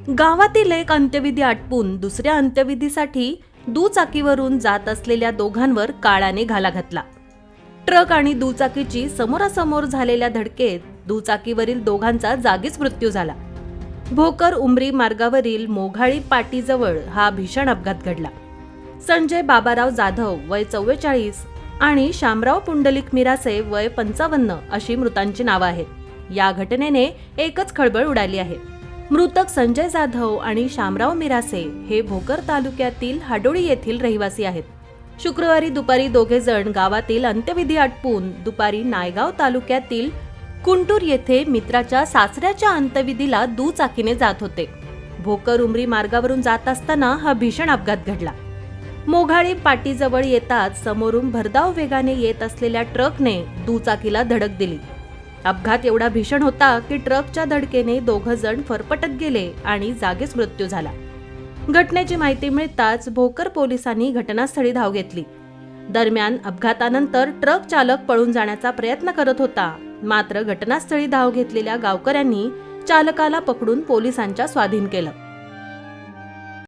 गावातील एक अंत्यविधी आटपून दुसऱ्या अंत्यविधीसाठी दुचाकीवरून जात असलेल्या दोघांवर काळाने घाला घातला. ट्रक आणि दुचाकीची समोरासमोर झालेल्या धडकेत दुचाकीवरील दोघांचा जागीच मृत्यू झाला. भोकर उमरी मार्गावरील मोघाळी पाटीजवळ हा भीषण अपघात घडला. संजय बाबाराव जाधव वय 44 आणि शामराव पुंडलिक मिरासे वय 55 अशी मृतांची नावं आहेत. या घटनेने एकच खळबळ उडाली आहे. मृतक संजय जाधव आणि शामराव मिरासे हे भोकर तालुक्यातील हाडोळी येथील रहिवासी आहेत. शुक्रवारी दुपारी दोघे जण गावातील अंत्यविधी आटपून दुपारी नायगाव तालुक्यातील कुंटूर येथे मित्राच्या सासऱ्याच्या अंत्यविधीला दुचाकीने जात होते. भोकर उमरी मार्गावरून जात असताना हा भीषण अपघात घडला. मोघाळी पाटीजवळ येताच समोरून भरधाव वेगाने येत असलेल्या ट्रकने दुचाकीला धडक दिली. अपघात एवढा भीषण होता की ट्रकच्या धडकेने दोघं जण फरफटत गेले आणि जागीच मृत्यू झाला. घटनेची माहिती मिळताच भोकर पोलिसांनी घटनास्थळी धाव घेतली. दरम्यान अपघातानंतर ट्रक चालक पळून जाण्याचा प्रयत्न करत होता. मात्र घटनास्थळी धाव घेतलेल्या गावकऱ्यांनी चालकाला पकडून पोलिसांच्या स्वाधीन केलं.